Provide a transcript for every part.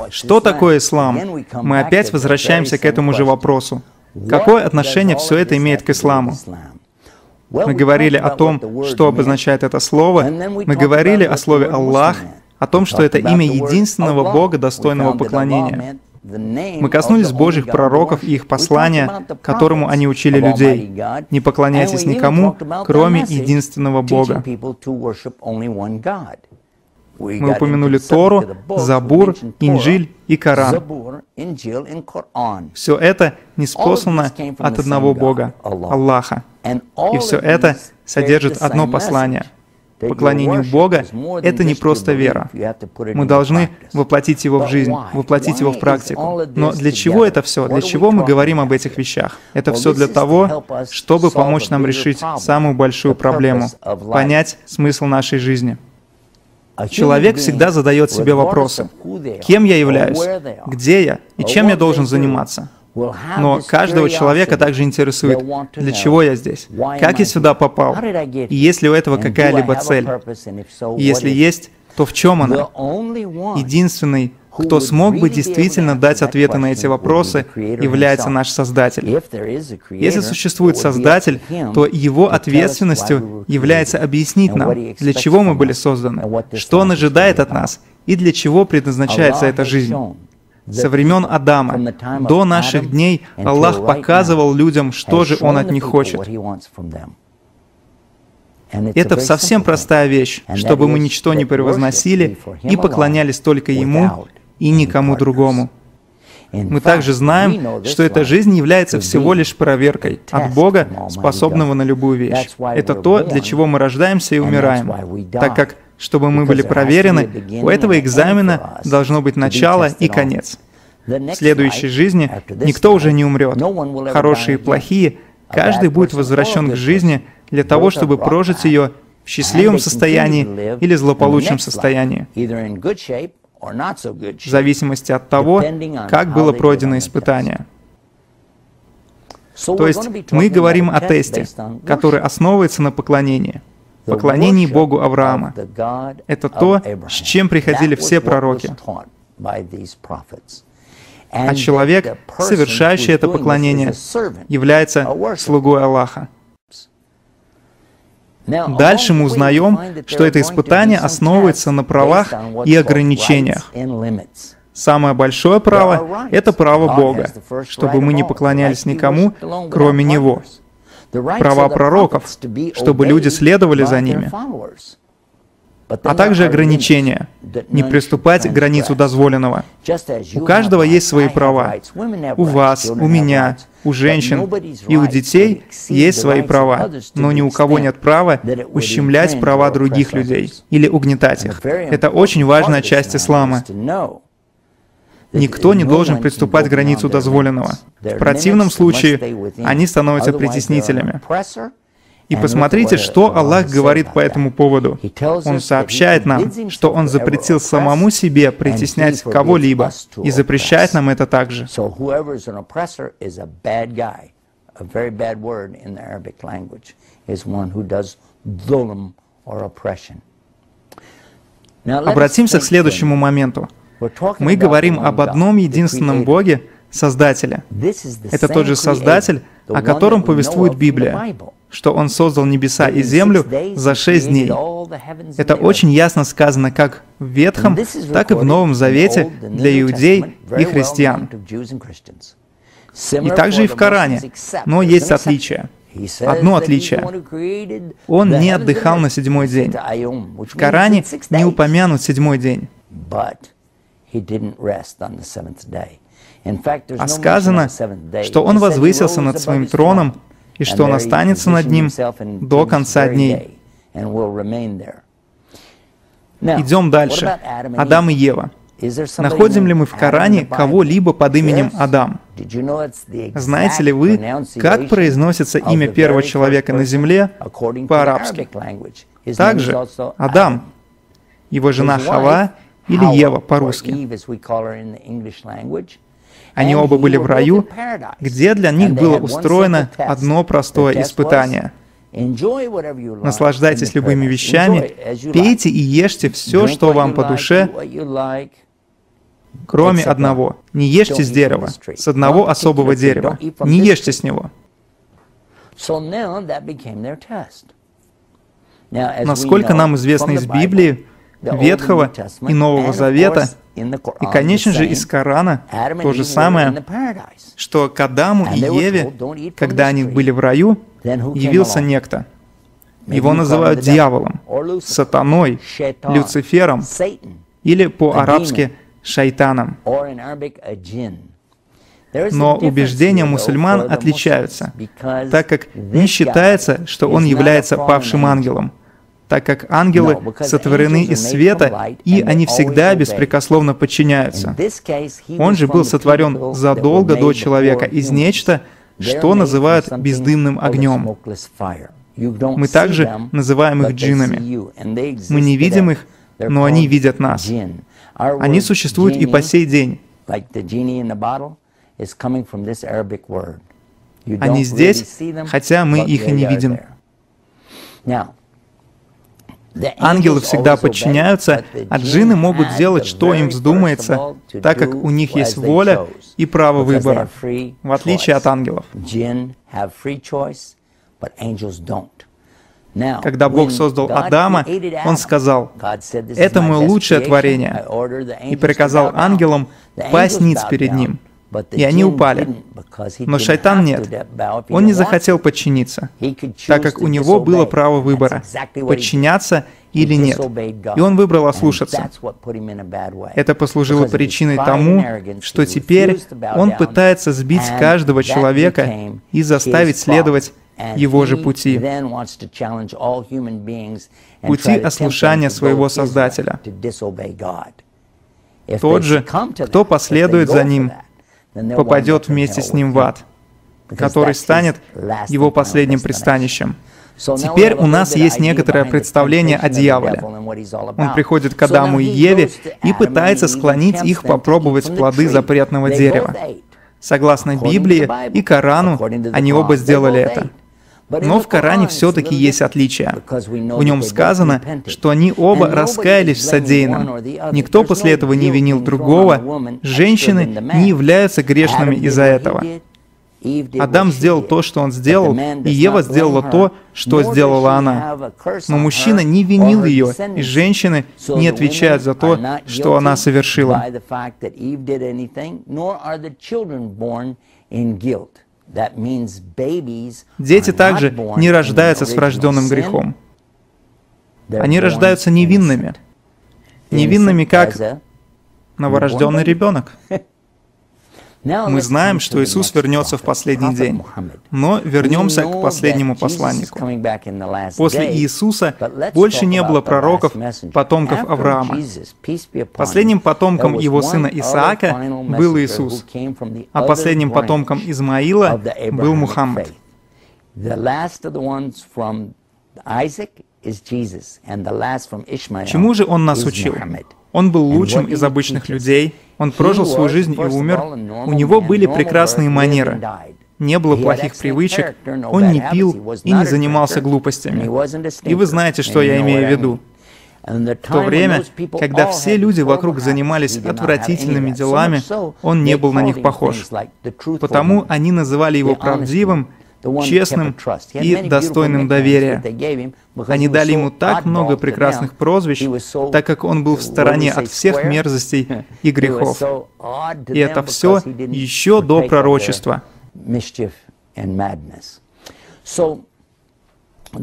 Что такое ислам? Мы опять возвращаемся к этому же вопросу. Какое отношение все это имеет к исламу? Мы говорили о том, что обозначает это слово. Мы говорили о слове «Аллах», о том, что это имя единственного Бога, достойного поклонения. Мы коснулись Божьих пророков и их послания, которому они учили людей. Не поклоняйтесь никому, кроме единственного Бога. Мы упомянули Тору, Забур, Инджиль и Коран. Все это ниспослано от одного Бога, Аллаха. И все это содержит одно послание. Поклонению Бога — это не просто вера. Мы должны воплотить его в жизнь, воплотить его в практику. Но для чего это все? Для чего мы говорим об этих вещах? Это все для того, чтобы помочь нам решить самую большую проблему — понять смысл нашей жизни. Человек всегда задает себе вопросы. Кем я являюсь? Где я? И чем я должен заниматься? Но каждого человека также интересует, для чего я здесь? Как я сюда попал? И есть ли у этого какая-либо цель? И если есть, то в чем она? Единственный, кто смог бы действительно дать ответы на эти вопросы, является наш Создатель. Если существует Создатель, то его ответственностью является объяснить нам, для чего мы были созданы, что Он ожидает от нас и для чего предназначается эта жизнь. Со времен Адама до наших дней Аллах показывал людям, что же Он от них хочет. Это совсем простая вещь, чтобы мы ничто не превозносили и поклонялись только Ему и никому другому. Мы также знаем, что эта жизнь является всего лишь проверкой от Бога, способного на любую вещь. Это то, для чего мы рождаемся и умираем, так как, чтобы мы были проверены, у этого экзамена должно быть начало и конец. В следующей жизни никто уже не умрет. Хорошие и плохие, каждый будет возвращен к жизни для того, чтобы прожить ее в счастливом состоянии или злополучном состоянии, в зависимости от того, как было пройдено испытание. То есть мы говорим о тесте, который основывается на поклонении. Поклонении Богу Авраама. Это то, с чем приходили все пророки. А человек, совершающий это поклонение, является слугой Аллаха. Дальше мы узнаем, что это испытание основывается на правах и ограничениях. Самое большое право — это право Бога, чтобы мы не поклонялись никому, кроме Него. Права пророков, чтобы люди следовали за ними. А также ограничения — не приступать к границу дозволенного. У каждого есть свои права. У вас, у меня, у женщин и у детей есть свои права, но ни у кого нет права ущемлять права других людей или угнетать их. Это очень важная часть ислама. Никто не должен приступать к границу дозволенного. В противном случае они становятся притеснителями. И посмотрите, что Аллах говорит по этому поводу. Он сообщает нам, что Он запретил самому себе притеснять кого-либо, и запрещает нам это также. Обратимся к следующему моменту. Мы говорим об одном единственном Боге, Создателе. Это тот же Создатель, о котором повествует Библия, что Он создал небеса и землю за 6 дней. Это очень ясно сказано как в Ветхом, так и в Новом Завете для иудей и христиан. И также и в Коране, но есть отличия. Одно отличие. Он не отдыхал на 7-й день. В Коране не упомянут 7-й день. А сказано, что Он возвысился над Своим троном и что Он останется над ним до конца дней. Идем дальше. Адам и Ева. Находим ли мы в Коране кого-либо под именем Адам? Знаете ли вы, как произносится имя первого человека на земле по-арабски? Также Адам, его жена Хава или Ева по-русски. Они оба были в раю, где для них было устроено одно простое испытание. Наслаждайтесь любыми вещами, пейте и ешьте все, что вам по душе, кроме одного. Не ешьте с дерева, с одного особого дерева. Не ешьте с него. Насколько нам известно из Библии, Ветхого и Нового Завета, и, конечно же, из Корана, то же самое, что к Адаму и Еве, когда они были в раю, явился некто. Его называют дьяволом, сатаной, Люцифером, или по-арабски шайтаном. Но убеждения мусульман отличаются, так как не считается, что он является павшим ангелом, так как ангелы сотворены из света, и они всегда беспрекословно подчиняются. Он же был сотворен задолго до человека из нечто, что называют бездымным огнем. Мы также называем их джиннами. Мы не видим их, но они видят нас. Они существуют и по сей день. Они здесь, хотя мы их и не видим. Ангелы всегда подчиняются, а джинны могут делать, что им вздумается, так как у них есть воля и право выбора, в отличие от ангелов. Когда Бог создал Адама, Он сказал: «Это мое лучшее творение», и приказал ангелам пасть ниц перед Ним. И они упали. Но шайтан нет. Он не захотел подчиниться, так как у него было право выбора, подчиняться или нет. И он выбрал ослушаться. Это послужило причиной тому, что теперь он пытается сбить каждого человека и заставить следовать его же пути ослушания своего Создателя. Тот же, кто последует за ним, попадет вместе с ним в ад, который станет его последним пристанищем. Теперь у нас есть некоторое представление о дьяволе. Он приходит к Адаму и Еве и пытается склонить их попробовать плоды запретного дерева. Согласно Библии и Корану, они оба сделали это. Но в Коране все-таки есть отличия. В нем сказано, что они оба раскаялись в содеянном. Никто после этого не винил другого. Женщины не являются грешными из-за этого. Адам сделал то, что он сделал, и Ева сделала то, что сделала она. Но мужчина не винил ее, и женщины не отвечают за то, что она совершила. Дети также не рождаются с врожденным грехом. Они рождаются невинными. Невинными, как новорожденный ребенок. Мы знаем, что Иисус вернется в последний день. Но вернемся к последнему посланнику. После Иисуса больше не было пророков, потомков Авраама. Последним потомком его сына Исаака был Иисус, а последним потомком Измаила был Мухаммад. Чему же он нас учил? Он был лучшим из обычных людей, он прожил свою жизнь и умер, у него были прекрасные манеры, не было плохих привычек, он не пил и не занимался глупостями. И вы знаете, что я имею в виду. В то время, когда все люди вокруг занимались отвратительными делами, он не был на них похож. Потому они называли его правдивым, честным и достойным доверия. Они дали ему так много прекрасных прозвищ, так как он был в стороне от всех мерзостей и грехов. И это все еще до пророчества.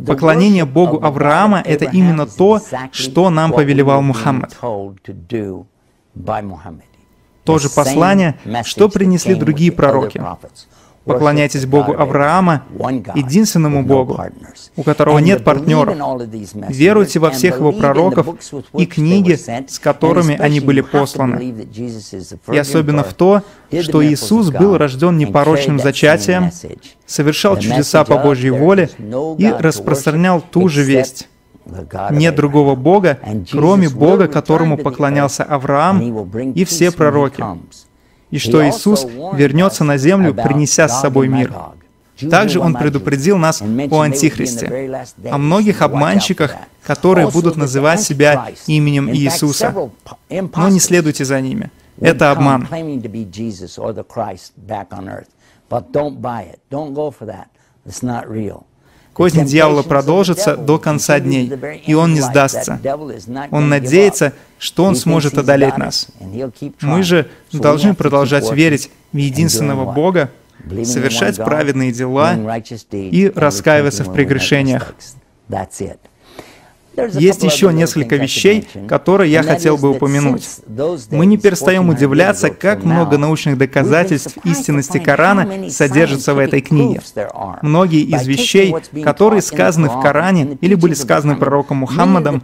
Поклонение Богу Авраама — это именно то, что нам повелевал Мухаммад. То же послание, что принесли другие пророки. Поклоняйтесь Богу Авраама, единственному Богу, у которого нет партнеров. Веруйте во всех его пророков и книги, с которыми они были посланы. И особенно в то, что Иисус был рожден непорочным зачатием, совершал чудеса по Божьей воле и распространял ту же весть. Нет другого Бога, кроме Бога, которому поклонялся Авраам и все пророки. И что Иисус вернется на землю, принеся с собой мир. Также Он предупредил нас о Антихристе, о многих обманщиках, которые будут называть себя именем Иисуса. Но не следуйте за ними. Это обман. Кознь дьявола продолжится до конца дней, и он не сдастся. Он надеется, что он сможет одолеть нас. Мы же должны продолжать верить в единственного Бога, совершать праведные дела и раскаиваться в прегрешениях. Есть еще несколько вещей, которые я хотел бы упомянуть. Мы не перестаем удивляться, как много научных доказательств истинности Корана содержится в этой книге. Многие из вещей, которые сказаны в Коране или были сказаны пророком Мухаммадом,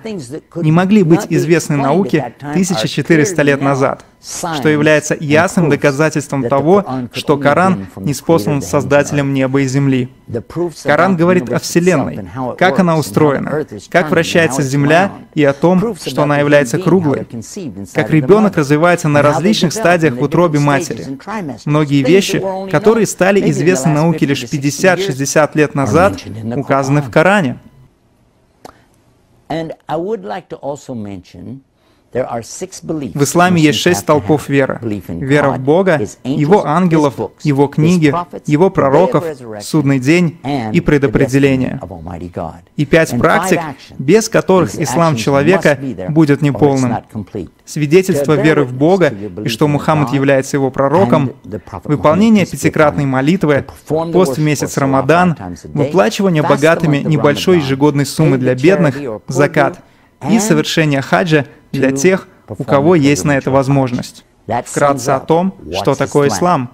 не могли быть известны науке 1400 лет назад, что является ясным доказательством того, что Коран ниспослан Создателем неба и земли. Коран говорит о Вселенной, как она устроена, как вращается Земля и о том, что она является круглой, как ребенок развивается на различных стадиях в утробе матери. Многие вещи, которые стали известны науке лишь 50-60 лет назад, указаны в Коране. В исламе есть 6 столпов веры. Вера в Бога, Его ангелов, Его книги, Его пророков, судный день и предопределение. И 5 практик, без которых ислам человека будет неполным. Свидетельство веры в Бога и что Мухаммад является его пророком, выполнение пятикратной молитвы, пост в месяц Рамадан, выплачивание богатыми небольшой ежегодной суммы для бедных, закат, и совершение хаджа для тех, у кого есть на это возможность. Вкратце о том, что такое ислам.